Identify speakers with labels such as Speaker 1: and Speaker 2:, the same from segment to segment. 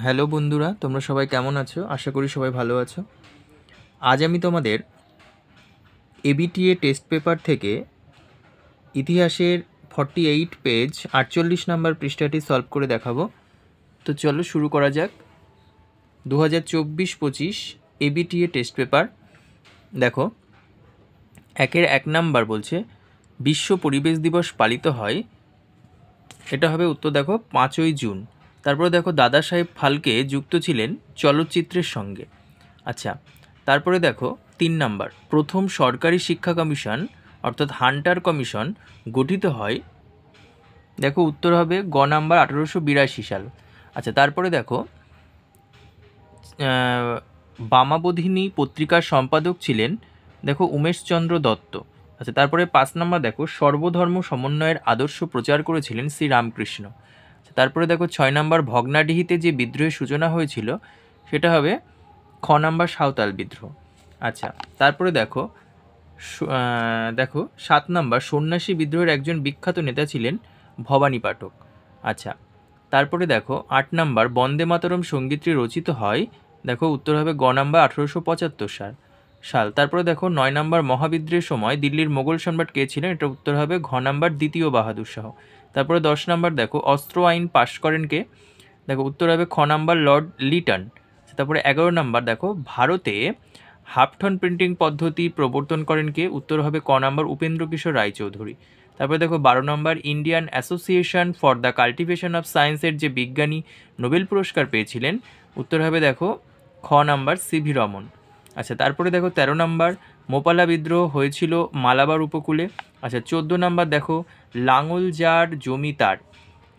Speaker 1: Hello বন্ধুরা, তোমরা সবাই কেমন আছো? আশা করি সবাই ভালো আছো। আজ আমি তোমাদের এবিটিএ টেস্ট পেপার থেকে ইতিহাসের 48 পেজ 48 নম্বর পৃষ্ঠাটি সলভ করে দেখাবো। তো চলো শুরু করা যাক। 2024-25 এবিটিএ টেস্ট পেপার। দেখো, 1 নাম্বার বলছে বিশ্ব পরিবেশ দিবস পালিত হয়, এটা হবে উত্তর। দেখো 5ই জুন। তারপরে দেখো দাদা সাহেব ফালকে যুক্ত ছিলেন চলচ্চিত্রের সঙ্গে। আচ্ছা, তারপরে দেখো 3 নাম্বার, প্রথম সরকারি শিক্ষা কমিশন অর্থাৎ হান্টার কমিশন গঠিত হয়। দেখো উত্তর হবে গ নাম্বার 1882 সাল। আচ্ছা, তারপরে দেখো বামাবোধিনী পত্রিকার সম্পাদক ছিলেন দেখো উমেশচন্দ্র দত্ত। আচ্ছা, তারপরে 5 নাম্বার দেখো সর্বধর্ম সমন্বয়ের আদর্শ প্রচার করেছিলেন শ্রী রামকৃষ্ণ। তারপরে দেখো 6 নাম্বার ভগ্নাডিহিতে যে বিদ্রোহের সূচনা হয়েছিল সেটা হবে খ নাম্বার সাঁওতাল বিদ্রোহ। আচ্ছা, তারপরে দেখো 7 নাম্বার সন্ন্যাসী বিদ্রোহের একজন বিখ্যাত নেতা ছিলেন ভবানী পাঠক। আচ্ছা, তারপরে দেখো 8 নাম্বার বন্দে মাতরম সঙ্গীতটি রচিত হয়। দেখো উত্তর হবে গ নাম্বার 1875 সাল। তারপরে দেখো 9 নাম্বার মহাবিদ্রোহের সময় দিল্লির মোগল সম্রাট কে ছিলেন? এটা উত্তর হবে ঘ নাম্বার দ্বিতীয় বাহাদুর শাহ। তারপরে 10 নাম্বার দেখো অস্ত্র আইন পাশ করেন কে? দেখো উত্তর হবে খ নাম্বার লর্ড লিটন। তারপরে 11 নাম্বার দেখো ভারতে হাফটন প্রিন্টিং পদ্ধতি প্রবর্তন করেন কে? উত্তর হবে ক নাম্বার উপেন্দ্র কিশোর রায়চৌধুরী। তারপরে দেখো 12 নম্বর Indian association for the cultivation of সায়েন্সের যে বিজ্ঞানী নোবেল পুরস্কার পেয়েছিলেন, উত্তর হবে দেখো খ নাম্বার সিভি রমন। আচ্ছা, তারপরে দেখো 13 নম্বর মোপালা বিদ্রোহ হয়েছিল মালাবার উপকূলে। আচ্ছা, 14 নম্বর দেখো লাঙল যার জমি তার,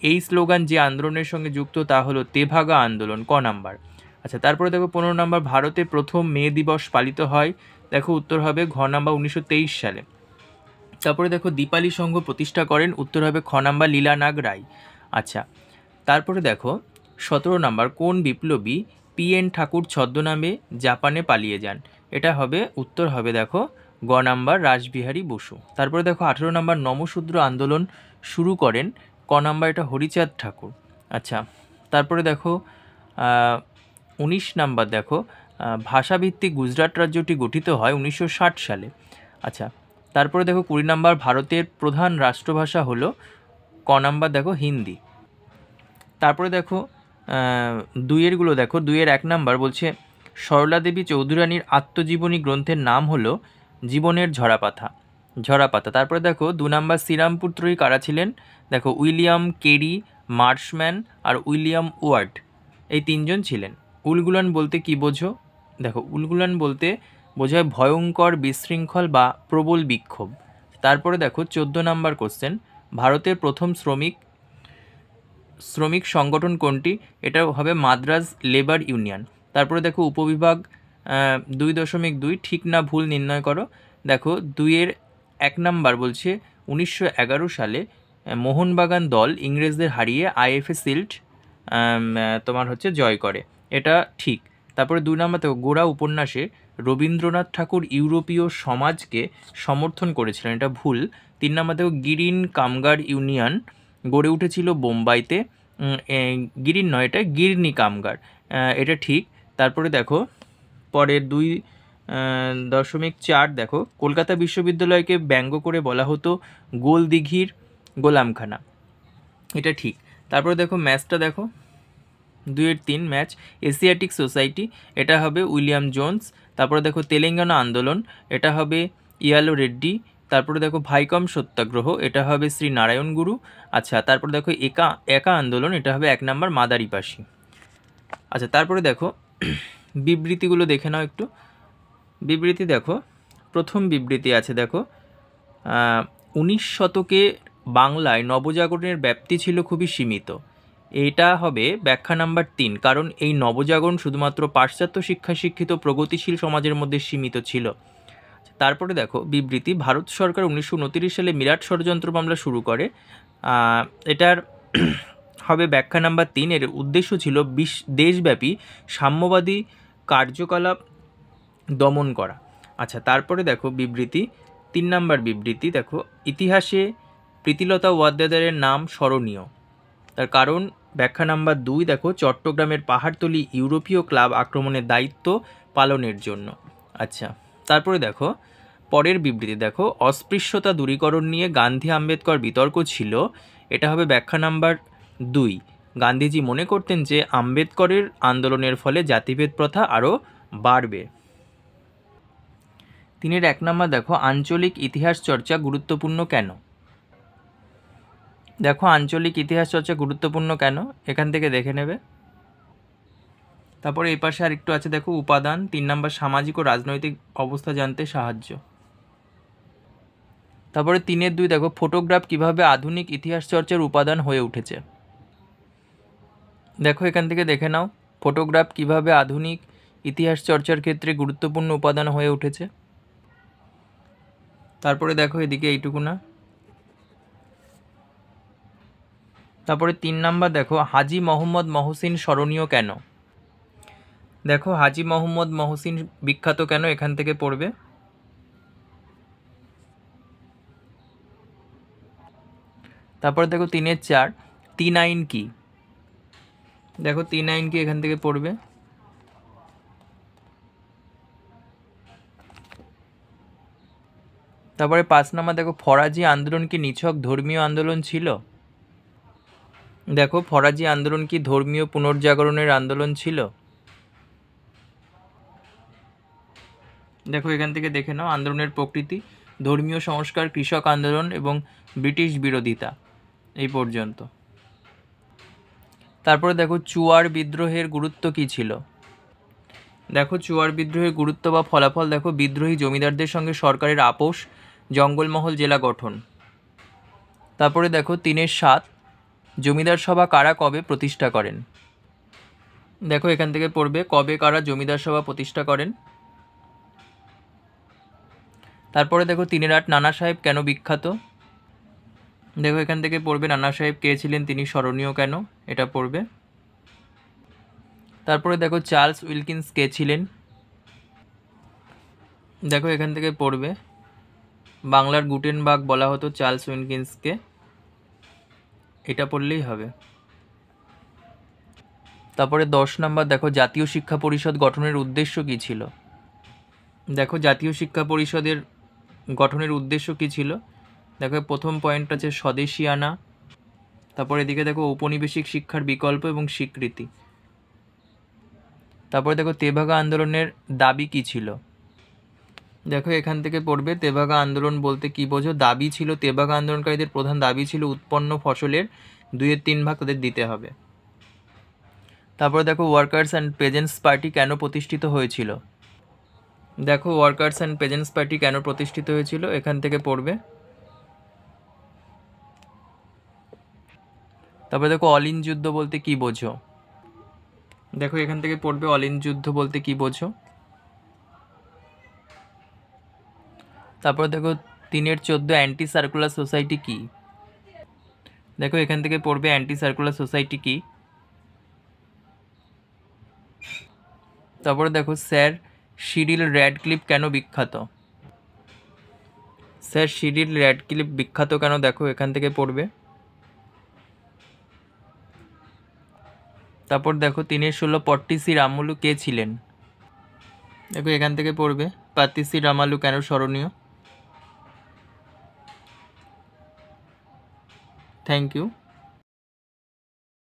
Speaker 1: এই স্লোগান যে আন্দোলনের সঙ্গে যুক্ত তা হলো তেভাগা আন্দোলন, ক নাম্বার। আচ্ছা, তারপরে দেখো 15 নম্বর ভারতে প্রথম মে দিবস পালিত হয়। দেখো উত্তর হবে ঘ নাম্বার 1923 সালে। তারপরে দেখো দীপালি সংঘ প্রতিষ্ঠা করেন, উত্তর হবে খ নাম্বার লীলানাগ রায়। আচ্ছা, তারপরে দেখো 17 নাম্বার কোন বিপ্লবী PN ঠাকুর ছদ্মনামে জাপানে পালিয়ে যান? এটা হবে উত্তর হবে দেখো গ নাম্বার রাসবিহারী বসু। তারপরে দেখো 18 নাম্বার নমশূদ্র আন্দোলন শুরু করেন ক নাম্বার? এটা হরিচাঁদ ঠাকুর। আচ্ছা, তারপরে দেখো 19 নাম্বার দেখো ভাষাভিত্তিক গুজরাট রাজ্যটি গঠিত হয় 1960 সালে। আচ্ছা, তারপরে দেখো 20 নাম্বার ভারতের প্রধান রাষ্ট্রভাষা হলো ক নাম্বার দেখো হিন্দি। তারপরে দেখো দুইয়েরগুলো দেখো, 2-এর 1 নাম্বার বলছে সরলা দেবী চৌধুরানীর আত্মজীবনী গ্রন্থের নাম হলো জীবনের ঝরাপাতা। তারপরে দেখো 2 নাম্বার শ্রীরামপুর ত্রয়ী কারা ছিলেন? দেখো উইলিয়াম কেরি, মার্শম্যান আর উইলিয়াম ওয়ার্ড, এই 3 জন ছিলেন। উলগুলান বলতে কি বোঝো? দেখো উলগুলান বলতে বোঝায় ভয়ঙ্কর, বিশৃঙ্খল বা প্রবল বিক্ষোভ। তারপরে দেখো 14 নাম্বার কোশ্চেন, ভারতের প্রথম শ্রমিক সংগঠন কোনটি? এটা হবে মাদ্রাজ লেবার ইউনিয়ন। তারপরে দেখো উপবিভাগ 2.2 ঠিক না ভুল নির্ণয় করো। দেখো 2-এর 1 নাম্বার বলছে 1911 সালে মোহনবাগান দল ইংরেজদের হারিয়ে IFA শিল্ড তোমার হচ্ছে জয় করে, এটা ঠিক। তারপরে 2 নাম্বার দেখো গোরা উপন্যাসে রবীন্দ্রনাথ ঠাকুর ইউরোপীয় সমাজকে সমর্থন করেছিলেন, এটা ভুল। 3 নাম্বার দেখো গিরিন কামগার ইউনিয়ন গড়ে উঠেছিল বোম্বাইতে, গিরিন নয়, এটা গিরনি কামগার, এটা ঠিক। তারপরে দেখো পরের 2.4 দেখো কলকাতা বিশ্ববিদ্যালয়কে ব্যঙ্গ করে বলা হতো গোল দিঘির গোলামখানা, এটা ঠিক। তারপরে দেখো ম্যাচটা দেখো 2-এর 3 ম্যাচ এশিয়াটিক সোসাইটি, এটা হবে উইলিয়াম জোন্স। তারপরে দেখো তেলেঙ্গানা আন্দোলন, এটা হবে ইয়ালো রেড্ডি। তারপরে দেখো ভাইকম সত্যাগ্রহ, এটা হবে শ্রী নারায়ণ গুরু। আচ্ছা, তারপরে দেখো একা আন্দোলন, এটা হবে 1 নাম্বার মাদারিপাশি। আচ্ছা, তারপরে দেখো বিবৃতিগুলো দেখে নাও একটু। বিবৃতি দেখো, প্রথম বিবৃতি আছে দেখো 19 শতকে বাংলায় নবজাগরণের ব্যাপ্তি ছিল খুবই সীমিত, এটা হবে ব্যাখ্যা নাম্বার 3, কারণ এই নবজাগরণ শুধুমাত্র পাশ্চাত্য শিক্ষায় শিক্ষিত প্রগতিশীল সমাজের মধ্যে সীমিত ছিল। তারপরে দেখো বিবৃতি, ভারত সরকার 1929 সালে মিরাট ষড়যন্ত্র মামলা শুরু করে, এটার হবে ব্যাখ্যা নাম্বার 3, এর উদ্দেশ্য ছিল দেশব্যাপী সাম্যবাদী কার্যকলাপ দমন করা। আচ্ছা, তারপরে দেখো বিবৃতি 3 নাম্বার বিবৃতি দেখো ইতিহাসে প্রীতিলতা ওয়াদ্দেদারের নাম স্মরণীয়, তার কারণ ব্যাখ্যা নাম্বার 2 দেখো, চট্টগ্রামের পাহাড়তলি ইউরোপীয় ক্লাব আক্রমণের দায়িত্ব পালনের জন্য। আচ্ছা, তারপরে দেখো পরের বিবৃতি দেখো, অস্পৃশ্যতা দূরীকরণ নিয়ে গান্ধী আম্বেদকর বিতর্ক ছিল। এটা হবে ব্যাখ্যা নাম্বার 2। গান্ধীজি মনে করতেন যে আম্বেদকরের আন্দোলনের ফলে জাতিভেদ প্রথা আরও বাড়বে। 3-এর 1 নম্বর দেখো, আঞ্চলিক ইতিহাস চর্চা গুরুত্বপূর্ণ কেন? দেখো আঞ্চলিক ইতিহাস চর্চা গুরুত্বপূর্ণ কেন, এখান থেকে দেখে নেবে। তারপরে এই পাশে আর একটু আছে দেখো, উপাদান। 3 নম্বর, সামাজিক ও রাজনৈতিক অবস্থা জানতে সাহায্য। তারপরে 3-এর 2 দেখো, ফটোগ্রাফ কিভাবে আধুনিক ইতিহাস চর্চার উপাদান হয়ে উঠেছে। দেখো এখান থেকে দেখে নাও, ফটোগ্রাফ কিভাবে আধুনিক ইতিহাস চর্চার ক্ষেত্রে গুরুত্বপূর্ণ উপাদান হয়ে উঠেছে। তারপরে দেখো এদিকে এইটুকু না। তারপরে 3 নম্বর দেখো, হাজী মোহাম্মদ মহসিন স্মরণীয় কেন? দেখো হাজী মোহাম্মদ মহসিন বিখ্যাত কেন, এখান থেকে পড়বে। তারপরে দেখো 3-এর 4, 3 আইন কি? দেখো 3 আইন কি, এখান থেকে পড়বে। তারপরে 5 নম্বর দেখো, ফরাজি আন্দোলন কি নিছক ধর্মীয় আন্দোলন ছিল? দেখো ফরাজি আন্দোলন কি ধর্মীয় পুনর্জাগরণের আন্দোলন ছিল? দেখো এখান থেকে দেখে নাও, আন্দোলনের প্রকৃতি, ধর্মীয় সংস্কার, কৃষক আন্দোলন এবং ব্রিটিশ বিরোধিতা, এই পর্যন্ত। তারপরে দেখো চুয়ার বিদ্রোহের গুরুত্ব কী ছিল? দেখো চুয়ার বিদ্রোহের গুরুত্ব বা ফলাফল দেখো, বিদ্রোহী জমিদারদের সঙ্গে সরকারের আপোষ, জঙ্গলমহল জেলা গঠন। তারপরে দেখো 3-এর 7, জমিদার সভা কারা কবে প্রতিষ্ঠা করেন? দেখো এখান থেকে পড়বে, কবে কারা জমিদার সভা প্রতিষ্ঠা করেন। তারপরে দেখো 3-এর 8, নানা সাহেব কেন বিখ্যাত? দেখো এখান থেকে পড়বে, নানা সাহেব কে ছিলেন, তিনি স্মরণীয় কেন, এটা পড়বে। তারপরে দেখো চার্লস উইলকিন্স কে ছিলেন? দেখো এখান থেকে পড়বে, বাংলার গুটেনবার্গ বলা হতো চার্লস উইলকিন্সকে, এটা পড়লেই হবে। তারপরে 10 নম্বর দেখো, জাতীয় শিক্ষা পরিষদ গঠনের উদ্দেশ্য কী ছিল? দেখো জাতীয় শিক্ষা পরিষদের গঠনের উদ্দেশ্য কী ছিল? দেখো প্রথম পয়েন্ট আছে স্বদেশী আনা। তারপরে এদিকে দেখো ঔপনিবেশিক শিক্ষার বিকল্প এবং স্বীকৃতি। তারপরে দেখো তেভাগা আন্দোলনের দাবি কী ছিল? দেখো এখান থেকে পড়বে, তেভাগা আন্দোলন বলতে কী বোঝো। দাবি ছিল, তেভাগা আন্দোলনকারীদের প্রধান দাবি ছিল উৎপন্ন ফসলের 2/3 ভাগ তাদের দিতে হবে। তারপরে দেখো ওয়ার্কার্স অ্যান্ড পেজেন্টস পার্টি কেন প্রতিষ্ঠিত হয়েছিল? দেখো ওয়ার্কার্স অ্যান্ড পেজেন্টস পার্টি কেন প্রতিষ্ঠিত হয়েছিল, এখান থেকে পড়বে। তারপরে দেখো অলিন যুদ্ধ বলতে কী বোঝো? দেখো এখান থেকে পড়বে, অলিন যুদ্ধ বলতে কী বোঝো। তারপর দেখো 3-এর 14, অ্যান্টি সার্কুলার সোসাইটি কি? দেখো এখান থেকে পড়বে, অ্যান্টি সার্কুলার সোসাইটি কি। তারপরে দেখো স্যার সিরিল র্যাডক্লিফ কেন বিখ্যাত? স্যার সিরিল র্যাডক্লিফ বিখ্যাত কেন, দেখো এখান থেকে পড়বে। তারপর দেখো 3-এর 16, পট্টিসি রামালু কে ছিলেন? দেখো এখান থেকে পড়বে, পট্টিসি রামালু কেন স্মরণীয়। Thank you.